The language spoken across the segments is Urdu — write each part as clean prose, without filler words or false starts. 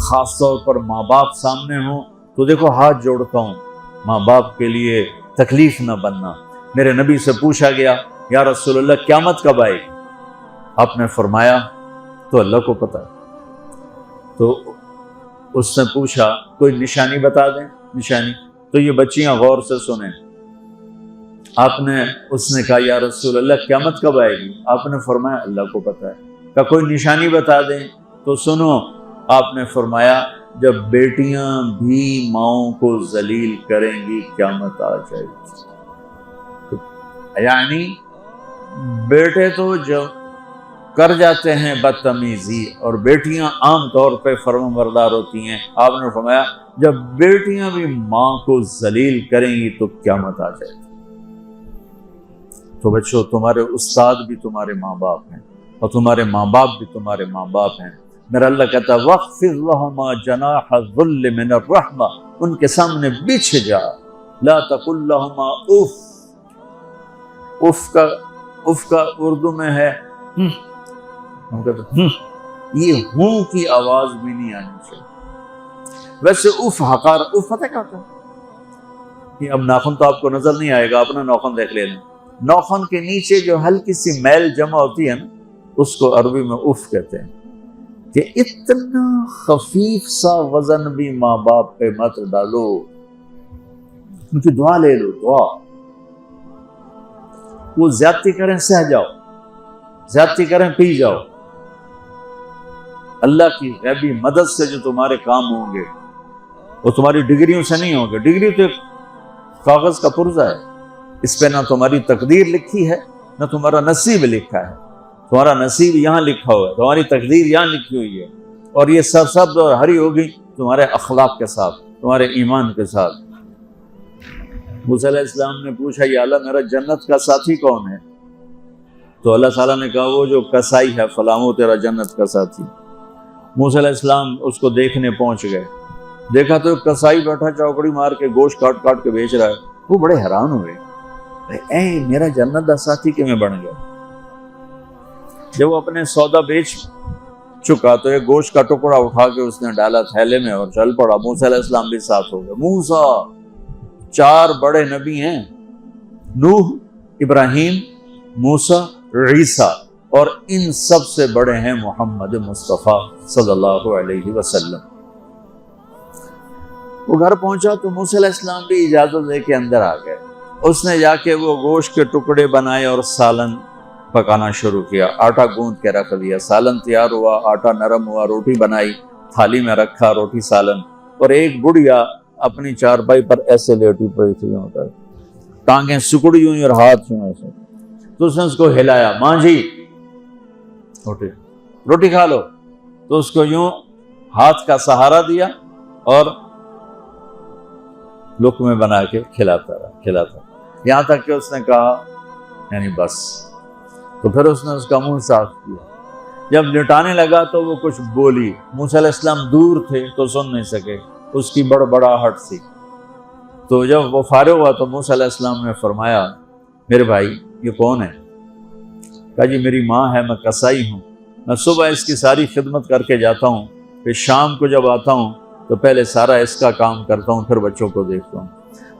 خاص طور پر ماں باپ سامنے ہوں تو دیکھو ہاتھ جوڑتا ہوں، ماں باپ کے لیے تکلیف نہ بننا۔ میرے نبی سے پوچھا گیا یا رسول اللہ قیامت کب آئے گی؟ آپ نے فرمایا تو اللہ کو پتہ ہے۔ تو اس نے پوچھا کوئی نشانی بتا دیں، نشانی؟ تو یہ بچیاں غور سے سنیں۔ آپ نے اس نے کہا یا رسول اللہ قیامت کب آئے گی؟ آپ نے فرمایا اللہ کو پتہ ہے۔ کہا کوئی نشانی بتا دیں؟ تو سنو، آپ نے فرمایا جب بیٹیاں بھی ماؤں کو ذلیل کریں گی قیامت آ جائے گی۔ یعنی بیٹے تو جو کر جاتے ہیں بدتمیزی اور بیٹیاں عام طور پہ فرمانبردار ہوتی ہیں، آپ نے فرمایا جب بیٹیاں بھی ماں کو ذلیل کریں گی تو قیامت آ جائے گی۔ تو بچوں، تمہارے استاد بھی تمہارے ماں باپ ہیں اور تمہارے ماں باپ بھی تمہارے ماں باپ ہیں۔ میرا اللہ کہتا ہے وَاخْفِضْ لَهُمَا جَنَاحَ الذُّلِّ مِنَ الرَّحْمَةِ، ان کے سامنے بچھ جا، لا تقل لهما اف کا اردو میں ہے ہم کہتے ہیں یہ ہوں کی آواز بھی نہیں آنی چاہیے۔ ویسے اف حقار، اف پتہ کیا ہوتا ہے؟ اب ناخن تو آپ کو نظر نہیں آئے گا، اپنا ناخن دیکھ لینا، ناخن کے نیچے جو ہلکی سی میل جمع ہوتی ہے نا، اس کو عربی میں اف کہتے ہیں۔ کہ اتنا خفیف سا وزن بھی ماں باپ پہ مت ڈالو، ان کی دعا لے لو، دعا۔ وہ زیادتی کریں سہ جاؤ، زیادتی کریں پی جاؤ، اللہ کی غیبی مدد سے جو تمہارے کام ہوں گے وہ تمہاری ڈگریوں سے نہیں ہوں گے۔ ڈگری تو ایک کاغذ کا پرزہ ہے، اس پہ نہ تمہاری تقدیر لکھی ہے نہ تمہارا نصیب لکھا ہے۔ تمہارا نصیب یہاں لکھا ہوا ہے، تمہاری تقدیر یہاں لکھی ہوئی ہے، اور یہ سرسبز اور ہری ہوگی تمہارے اخلاق کے ساتھ، تمہارے ایمان کے ساتھ۔ موسیٰ علیہ السلام نے پوچھا یا اللہ میرا جنت کا ساتھی کون ہے؟ تو اللہ تعالیٰ نے کہا وہ جو کسائی ہے فلاں وہ تیرا جنت کا ساتھی۔ موسیٰ علیہ السلام اس کو دیکھنے پہنچ گئے، دیکھا تو کسائی بیٹھا چوکڑی مار کے گوشت کاٹ کاٹ کے بیچ رہا ہے۔ وہ بڑے حیران ہوئے، اے میرا جنت کا ساتھی کیوں بن گیا؟ جب وہ اپنے سودا بیچ چکا تو ایک گوشت کا ٹکڑا اٹھا کے اس نے ڈالا تھیلے میں اور چل پڑا۔ موسیٰ علیہ السلام بھی ساتھ ہو گئے۔ موسیٰ 4 بڑے نبی ہیں، نوح، ابراہیم، موسیٰ، عیسیٰ، اور ان سب سے بڑے ہیں محمد مصطفیٰ صلی اللہ علیہ وسلم۔ وہ گھر پہنچا تو موسیٰ علیہ السلام بھی اجازت دے کے اندر آ گئے۔ اس نے جا کے وہ گوشت کے ٹکڑے بنائے اور سالن پکانا شروع کیا۔ آٹا گوندھ کے رکھ دیا، سالن تیار ہوا، آٹا نرم ہوا، روٹی بنائی، تھالی میں رکھا روٹی سالن، اور ایک بڑھیا اپنی چارپائی پر ایسے لیٹی پڑی تھی، ٹانگیں سکڑی ہوئی اور ہاتھ یوں ایسے۔ تو اس نے اس کو ہلایا، ماں جی روٹی کھا لو۔ تو اس کو یوں ہاتھ کا سہارا دیا اور لقمے بنا کے کھلاتا رہا، یہاں تک کہ اس نے کہا یعنی بس۔ تو پھر اس نے اس کا منہ صاف کیا۔ جب لٹانے لگا تو وہ کچھ بولی، موسیٰ علیہ السلام دور تھے تو سن نہیں سکے، اس کی بڑبڑاہٹ سی۔ تو جب وہ فارغ ہوا تو موسیٰ علیہ السلام نے فرمایا میرے بھائی یہ کون ہے؟ کہا جی میری ماں ہے، میں کسائی ہوں، میں صبح اس کی ساری خدمت کر کے جاتا ہوں، پھر شام کو جب آتا ہوں تو پہلے سارا اس کا کام کرتا ہوں، پھر بچوں کو دیکھتا ہوں۔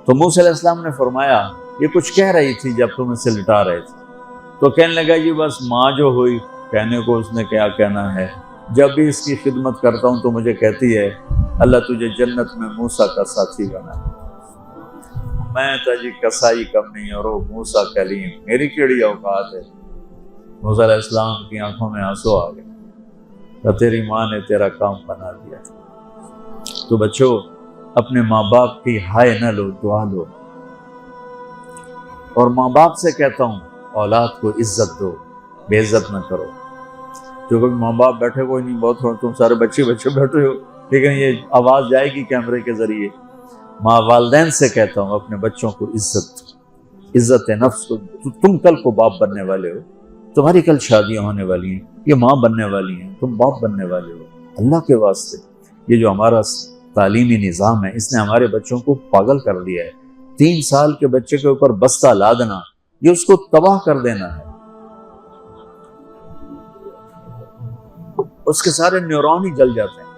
تو موسیٰ علیہ السلام نے فرمایا یہ کچھ کہہ رہی تھی جب تم اسے لٹا رہے تھے؟ تو کہنے لگا جی بس ماں جو ہوئی، کہنے کو اس نے کیا کہنا ہے، جب بھی اس کی خدمت کرتا ہوں تو مجھے کہتی ہے اللہ تجھے جنت میں موسیٰ کا ساتھی بنا۔ میں تو جی کسائی کم نہیں اور وہ موسیٰ کلیم، میری کیڑی اوقات ہے۔ موسیٰ علیہ السلام کی آنکھوں میں آنسو آ گئے کہ تیری ماں نے تیرا کام بنا دیا۔ تو بچوں اپنے ماں باپ کی ہائے نہ لو، دعا لو۔ اور ماں باپ سے کہتا ہوں اولاد کو عزت دو، بے عزت نہ کرو۔ جو کبھی ماں باپ بیٹھے کوئی نہیں، بہت تم سارے بچے بیٹھے ہو، لیکن یہ آواز جائے گی کیمرے کے ذریعے۔ ماں والدین سے کہتا ہوں اپنے بچوں کو عزت نفس کو۔ تم کل کو باپ بننے والے ہو، تمہاری کل شادیاں ہونے والی ہیں، یہ ماں بننے والی ہیں، تم باپ بننے والے ہو۔ اللہ کے واسطے یہ جو ہمارا تعلیمی نظام ہے اس نے ہمارے بچوں کو پاگل کر دیا ہے۔ 3 سال کے بچے کے اوپر بستہ لادنا، یہ اس کو تباہ کر دینا ہے۔ اس کے سارے نیورون ہی جل جاتے ہیں۔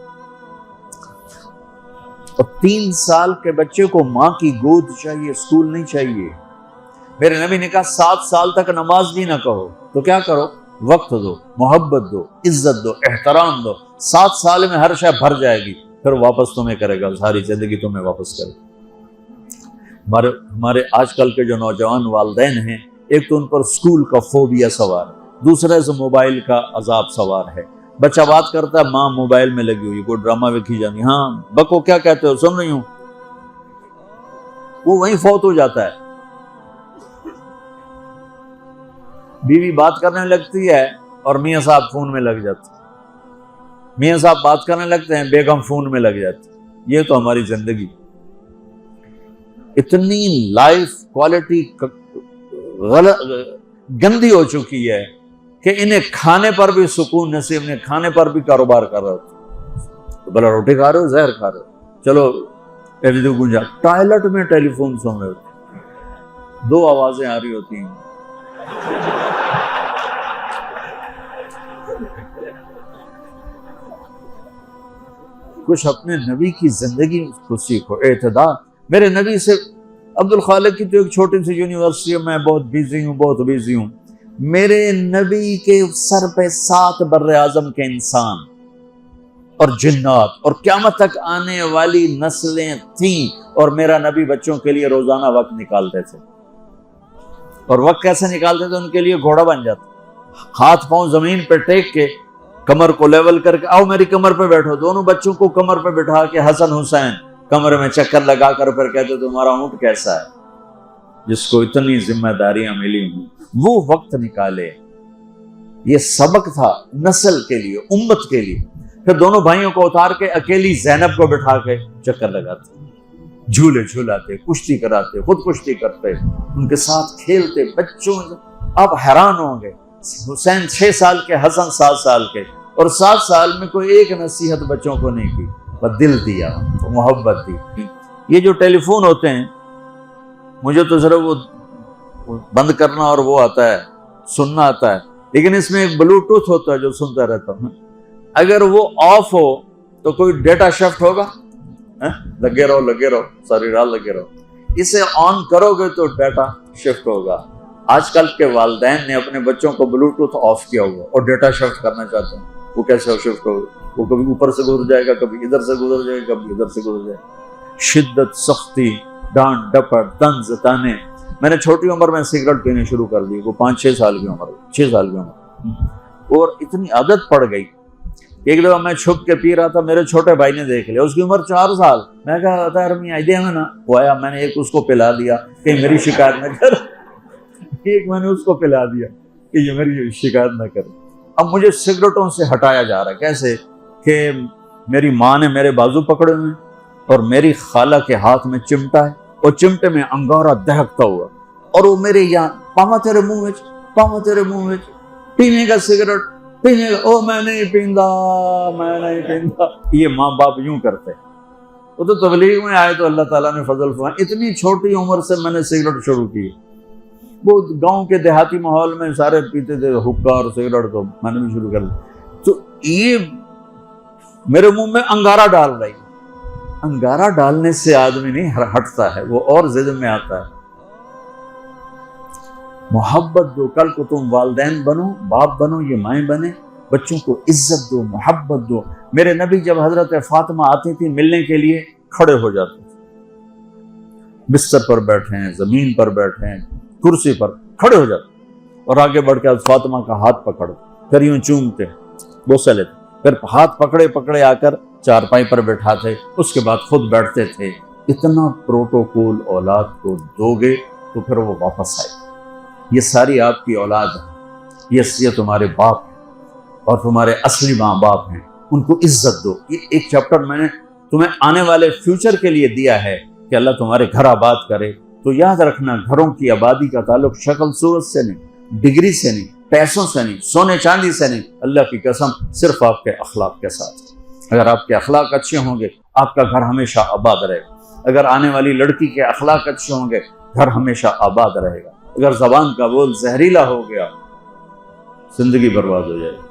3 سال کے بچے کو ماں کی گود چاہیے، اسکول نہیں چاہیے۔ میرے نبی نے کہا 7 سال تک نماز بھی نہ کہو، تو کیا کرو؟ وقت دو، محبت دو، عزت دو، احترام دو۔ 7 سال میں ہر شے بھر جائے گی، پھر واپس تمہیں کرے گا، ساری زندگی تمہیں واپس کرے گا۔ ہمارے آج کل کے جو نوجوان والدین ہیں، ایک تو ان پر اسکول کا فوبیا سوار ہے، دوسرے سے موبائل کا عذاب سوار ہے۔ بچہ بات کرتا ہے، ماں موبائل میں لگی ہوئی، کوئی ڈرامہ ویکھی جانی، ہاں بکو کیا کہتے ہو، سن رہی ہوں، وہ وہیں فوت ہو جاتا ہے۔ بیوی بات کرنے لگتی ہے اور میاں صاحب فون میں لگ جاتے ہیں، میاں صاحب بات کرنے لگتے ہیں، بیگم فون میں لگ جاتی۔ یہ تو ہماری زندگی، اتنی لائف کوالٹی گندی ہو چکی ہے کہ انہیں کھانے پر بھی سکون نصیب نہیں، کھانے پر بھی کاروبار کر رہے ہوتے، بلا روٹی کھا رہے ہو، زہر کھا رہے ہو، چلو گنجا ٹوائلٹ میں ٹیلی فون سن رہے ہوتے، 2 آوازیں آ رہی ہوتی ہیں۔ کچھ اپنے نبی کی زندگی کو سیکھو، اعتدال۔ میرے نبی سے عبد الخالق کی تو ایک چھوٹی سی یونیورسٹی ہے، میں بہت بیزی ہوں، میرے نبی کے سر پہ 7 بر اعظم کے انسان اور جنات اور قیامت تک آنے والی نسلیں تھیں، اور میرا نبی بچوں کے لیے روزانہ وقت نکالتے تھے۔ اور وقت کیسے نکالتے تھے؟ ان کے لیے گھوڑا بن جاتا، ہاتھ پاؤں زمین پہ ٹیک کے، کمر کو لیول کر کے، آؤ میری کمر پہ بیٹھو، دونوں بچوں کو کمر پہ بٹھا کے حسن حسین کمر میں چکر لگا کر پھر کہتے تمہارا اونٹ کیسا ہے؟ جس کو اتنی ذمہ داریاں ملی ہوں وہ وقت نکالے۔ یہ سبق تھا نسل کے لیے، امت کے لیے۔ پھر دونوں بھائیوں کو اتار کے اکیلی زینب کو بٹھا کے چکر لگاتے، جھولے جھولاتے، کشتی کراتے، خود کشتی کرتے، ان کے ساتھ کھیلتے بچوں۔ آپ حیران ہوں گے، حسین 6 سال کے، حسن 7 سال کے، اور 7 سال میں کوئی ایک نصیحت بچوں کو نہیں کی، پر دل دیا، محبت دی۔ یہ جو ٹیلی فون ہوتے ہیں، مجھے تو صرف وہ بند کرنا اور وہ آتا ہے، سننا آتا ہے، لیکن اس میں ایک بلوٹوتھ ہوتا ہے جو سنتا رہتا ہوں۔ اگر وہ آف ہو تو کوئی ڈیٹا شفٹ ہوگا، لگے رہو ساری رات لگے رہو۔ اسے آن کرو گے تو ڈیٹا شفٹ ہوگا۔ آج کل کے والدین نے اپنے بچوں کو بلوٹوتھ آف کیا ہوا اور ڈیٹا شفٹ کرنا چاہتے ہیں، وہ کیسے شفٹ ہوگا؟ وہ کبھی اوپر سے گزر جائے گا، کبھی ادھر سے گزر جائے گا، کبھی ادھر سے گزر جائے گا۔ شدت، سختی، ڈانٹ ڈپٹ، طنز تانے۔ میں نے چھوٹی عمر میں سگریٹ پینے شروع کر دی، وہ 5-6 سال کی عمر، 6 سال کی عمر، اور اتنی عادت پڑ گئی۔ ایک دفعہ میں چھپ کے پی رہا تھا، میرے چھوٹے بھائی نے دیکھ لیا، اس کی عمر 4 سال۔ میں کہا تھا آئیڈیا میں نا، وہ آیا، میں نے ایک اس کو پلا دیا کہ میری شکایت نہ کر، ایک میں نے اس کو پلا دیا کہ یہ میری شکایت نہ کر۔ اب مجھے سگریٹوں سے ہٹایا جا رہا ہے، کیسے کہ میری ماں نے میرے بازو پکڑے ہوئے اور میری خالہ کے ہاتھ میں چمٹا ہے، اور چمٹے میں انگارہ دہکتا ہوا، اور وہ میرے یہاں پاما تیرے منہ میں پینے کا سگریٹ پینے کا، او میں نہیں پیندا۔ یہ ماں باپ یوں کرتے۔ وہ تو تبلیغ میں آئے تو اللہ تعالیٰ نے فضل فرمایا، اتنی چھوٹی عمر سے میں نے سگریٹ شروع کی۔ وہ گاؤں کے دیہاتی ماحول میں سارے پیتے تھے حقہ اور سگریٹ، تو میں نے بھی شروع کر دی۔ تو یہ میرے منہ میں انگارہ ڈال رہی، انگارہ ڈالنے سے آدمی نہیں ہٹتا ہے، وہ اور ضد میں آتا ہے۔ محبت دو، کل کو تم والدین بنو، باپ بنو، یہ مائیں بنے، بچوں کو عزت دو، محبت دو۔ میرے نبی جب حضرت فاطمہ آتی تھی ملنے کے لیے، کھڑے ہو جاتے تھے، بستر پر بیٹھے ہیں، زمین پر بیٹھے ہیں، کرسی پر کھڑے ہو جاتے، اور آگے بڑھ کے فاطمہ کا ہاتھ پکڑ، پھر یوں چومتے، بوسہ لیتے، پھر ہاتھ پکڑے آ کر چارپائی پر بیٹھاتے، اس کے بعد خود بیٹھتے تھے۔ اتنا پروٹوکول اولاد کو دو گے تو پھر وہ واپس آئے۔ یہ ساری آپ کی اولاد ہے، یہ تمہارے باپ ہیں اور تمہارے اصلی ماں باپ ہیں، ان کو عزت دو۔ یہ ایک چیپٹر میں نے تمہیں آنے والے فیوچر کے لیے دیا ہے کہ اللہ تمہارے گھر آباد کرے۔ تو یاد رکھنا، گھروں کی آبادی کا تعلق شکل صورت سے نہیں، ڈگری سے نہیں، پیسوں سے نہیں، سونے چاندی سے نہیں، اللہ کی قسم صرف آپ کے اخلاق کے ساتھ۔ اگر آپ کے اخلاق اچھے ہوں گے، آپ کا گھر ہمیشہ آباد رہے گا۔ اگر آنے والی لڑکی کے اخلاق اچھے ہوں گے، گھر ہمیشہ آباد رہے گا۔ اگر زبان کا بول زہریلا ہو گیا، زندگی برباد ہو جائے گی۔